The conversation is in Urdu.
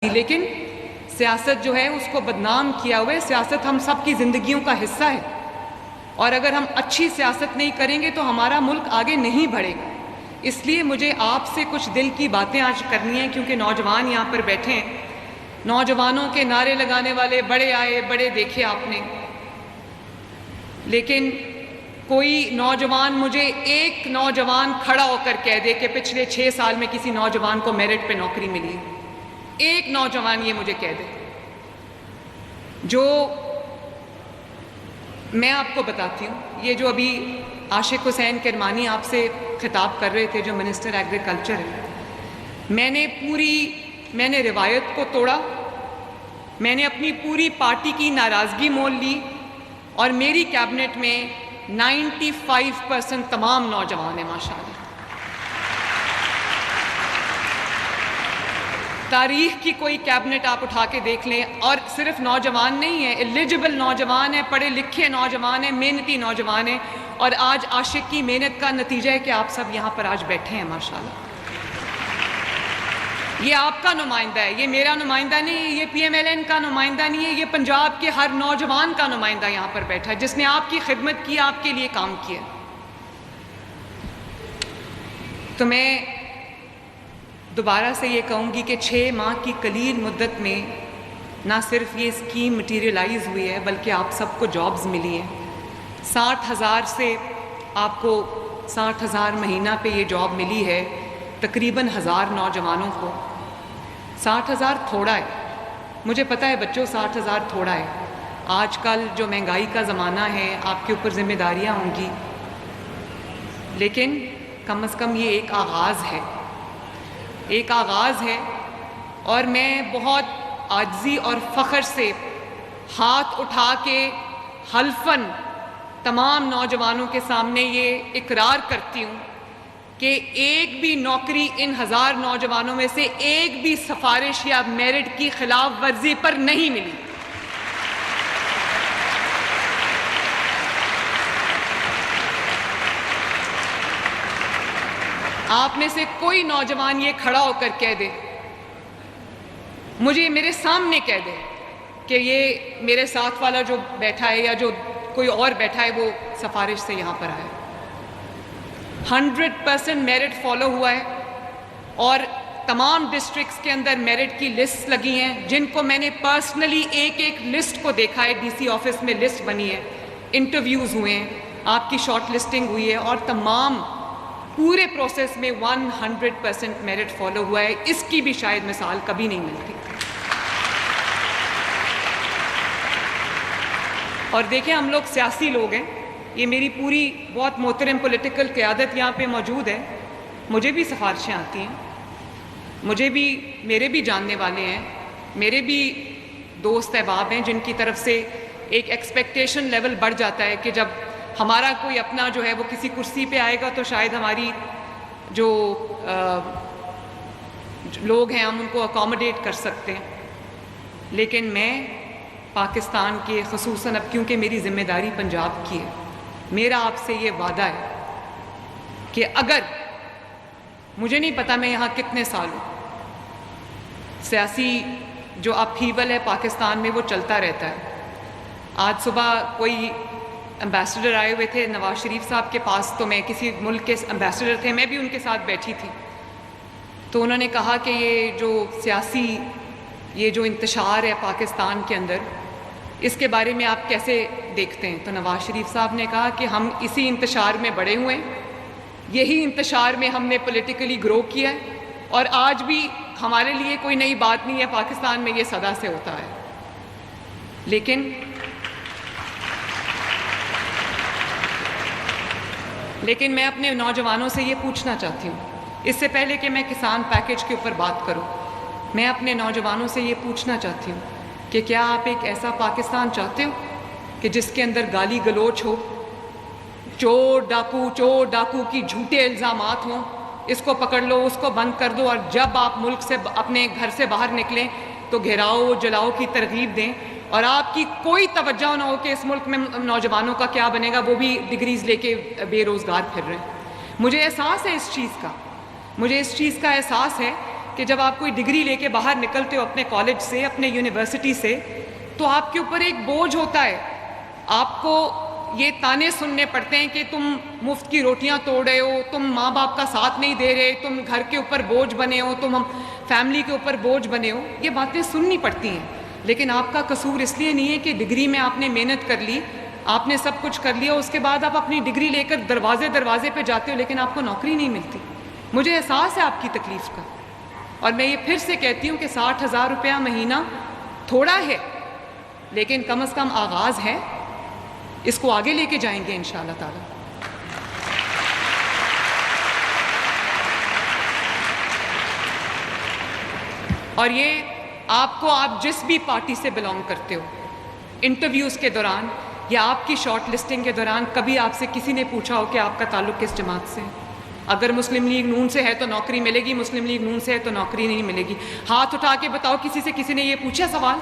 لیکن سیاست جو ہے اس کو بدنام کیا ہوا ہے. سیاست ہم سب کی زندگیوں کا حصہ ہے، اور اگر ہم اچھی سیاست نہیں کریں گے تو ہمارا ملک آگے نہیں بڑھے گا. اس لیے مجھے آپ سے کچھ دل کی باتیں آج کرنی ہیں، کیونکہ نوجوان یہاں پر بیٹھے ہیں. نوجوانوں کے نعرے لگانے والے بڑے آئے بڑے دیکھے آپ نے، لیکن کوئی نوجوان مجھے ایک نوجوان کھڑا ہو کر کہہ دے کہ پچھلے 6 سال میں کسی نوجوان کو میرٹ پہ نوکری ملی ہے. ایک نوجوان یہ مجھے کہہ دے. جو میں آپ کو بتاتی ہوں، یہ جو ابھی عاشق حسین کرمانی آپ سے خطاب کر رہے تھے جو منسٹر ایگریکلچر ہے، میں نے روایت کو توڑا، میں نے اپنی پوری پارٹی کی ناراضگی مول لی، اور میری کیبنٹ میں 95% تمام نوجوان ہیں ماشاءاللہ. تاریخ کی کوئی کیبنٹ آپ اٹھا کے دیکھ لیں، اور صرف نوجوان نہیں ہیں، ایلیجبل نوجوان ہیں، پڑھے لکھے نوجوان ہیں، محنتی نوجوان ہیں. اور آج عاشق کی محنت کا نتیجہ ہے کہ آپ سب یہاں پر آج بیٹھے ہیں ماشاءاللہ. یہ آپ کا نمائندہ ہے، یہ میرا نمائندہ نہیں ہے، یہ پی ایم ایل این کا نمائندہ نہیں ہے، یہ پنجاب کے ہر نوجوان کا نمائندہ یہاں پر بیٹھا ہے جس نے آپ کی خدمت کی، آپ کے لیے کام کیا. تو میں دوبارہ سے یہ کہوں گی کہ 6 ماہ کی قلیل مدت میں نہ صرف یہ اسکیم مٹیریلائز ہوئی ہے بلکہ آپ سب کو جابز ملی ہیں. 60,000 سے آپ کو 60,000 مہینہ پہ یہ جاب ملی ہے تقریباً 1000 نوجوانوں کو. 60,000 تھوڑا ہے، مجھے پتہ ہے بچوں 60,000 تھوڑا ہے. آج کل جو مہنگائی کا زمانہ ہے آپ کے اوپر ذمہ داریاں ہوں گی، لیکن کم از کم یہ ایک آغاز ہے، ایک آغاز ہے. اور میں بہت عاجزی اور فخر سے ہاتھ اٹھا کے حلفاً تمام نوجوانوں کے سامنے یہ اقرار کرتی ہوں کہ ایک بھی نوکری ان 1000 نوجوانوں میں سے ایک بھی سفارش یا میرٹ کی خلاف ورزی پر نہیں ملی. آپ میں سے کوئی نوجوان یہ کھڑا ہو کر کہہ دے، مجھے میرے سامنے کہہ دے کہ یہ میرے ساتھ والا جو بیٹھا ہے یا جو کوئی اور بیٹھا ہے وہ سفارش سے یہاں پر آیا. 100% میرٹ فالو ہوا ہے، اور تمام ڈسٹرکٹس کے اندر میرٹ کی لسٹ لگی ہیں جن کو میں نے پرسنلی ایک لسٹ کو دیکھا ہے. ڈی سی آفس میں لسٹ بنی ہے، انٹرویوز ہوئے ہیں، آپ کی شارٹ لسٹنگ ہوئی ہے، اور تمام پورے پروسیس میں 100% میرٹ فالو ہوا ہے. اس کی بھی شاید مثال کبھی نہیں ملتی. اور دیکھیں ہم لوگ سیاسی لوگ ہیں، یہ میری پوری بہت محترم پولیٹیکل قیادت یہاں پہ موجود ہے. مجھے بھی سفارشیں آتی ہیں، میرے بھی جاننے والے ہیں، میرے بھی دوست احباب ہیں جن کی طرف سے ایک ایکسپیکٹیشن لیول بڑھ جاتا ہے کہ جب ہمارا کوئی اپنا جو ہے وہ کسی کرسی پہ آئے گا تو شاید ہماری جو لوگ ہیں ہم ان کو اکوموڈیٹ کر سکتے ہیں. لیکن میں پاکستان کے خصوصاً اب کیونکہ میری ذمہ داری پنجاب کی ہے، میرا آپ سے یہ وعدہ ہے کہ اگر مجھے نہیں پتا میں یہاں کتنے سال ہوں، سیاسی جو اپہیول ہے پاکستان میں وہ چلتا رہتا ہے. آج صبح کوئی امبیسڈر آئے ہوئے تھے نواز شریف صاحب کے پاس، تو میں کسی ملک کے امبیسڈر تھے، میں بھی ان کے ساتھ بیٹھی تھی. تو انہوں نے کہا کہ یہ جو سیاسی یہ جو انتشار ہے پاکستان کے اندر، اس کے بارے میں آپ کیسے دیکھتے ہیں؟ تو نواز شریف صاحب نے کہا کہ ہم اسی انتشار میں بڑے ہوئے ہیں، یہی انتشار میں ہم نے پولیٹیکلی گرو کیا ہے، اور آج بھی ہمارے لیے کوئی نئی بات نہیں ہے، پاکستان میں یہ صدا سے ہوتا ہے. لیکن میں اپنے نوجوانوں سے یہ پوچھنا چاہتی ہوں، اس سے پہلے کہ میں کسان پیکج کے اوپر بات کروں، میں اپنے نوجوانوں سے یہ پوچھنا چاہتی ہوں کہ کیا آپ ایک ایسا پاکستان چاہتے ہو کہ جس کے اندر گالی گلوچ ہو، چور ڈاکو کی جھوٹے الزامات ہوں، اس کو پکڑ لو اس کو بند کر دو، اور جب آپ ملک سے اپنے گھر سے باہر نکلیں تو گھیراؤ جلاؤ کی ترغیب دیں، اور آپ کی کوئی توجہ نہ ہو کہ اس ملک میں نوجوانوں کا کیا بنے گا، وہ بھی ڈگریز لے کے بے روزگار پھر رہے ہیں. مجھے احساس ہے اس چیز کا، مجھے اس چیز کا احساس ہے کہ جب آپ کوئی ڈگری لے کے باہر نکلتے ہو اپنے کالج سے، اپنے یونیورسٹی سے، تو آپ کے اوپر ایک بوجھ ہوتا ہے. آپ کو یہ تانے سننے پڑتے ہیں کہ تم مفت کی روٹیاں توڑ رہے ہو، تم ماں باپ کا ساتھ نہیں دے رہے، تم گھر کے اوپر بوجھ بنے ہو، تم فیملی کے اوپر بوجھ بنے ہو. یہ باتیں سننی پڑتی ہیں. لیکن آپ کا قصور اس لیے نہیں ہے کہ ڈگری میں آپ نے محنت کر لی، آپ نے سب کچھ کر لیا، اس کے بعد آپ اپنی ڈگری لے کر دروازے پہ جاتے ہو لیکن آپ کو نوکری نہیں ملتی. مجھے احساس ہے آپ کی تکلیف کا، اور میں یہ پھر سے کہتی ہوں کہ 60,000 روپیہ مہینہ تھوڑا ہے، لیکن کم از کم آغاز ہے. اس کو آگے لے کے جائیں گے انشاءاللہ تعالی. اور یہ آپ جس بھی پارٹی سے بلانگ کرتے ہو، انٹرویوز کے دوران یا آپ کی شارٹ لسٹنگ کے دوران کبھی آپ سے کسی نے پوچھا ہو کہ آپ کا تعلق کس جماعت سے ہے؟ اگر مسلم لیگ نون سے ہے تو نوکری ملے گی، مسلم لیگ نون سے ہے تو نوکری نہیں ملے گی. ہاتھ اٹھا کے بتاؤ کسی نے یہ پوچھا سوال؟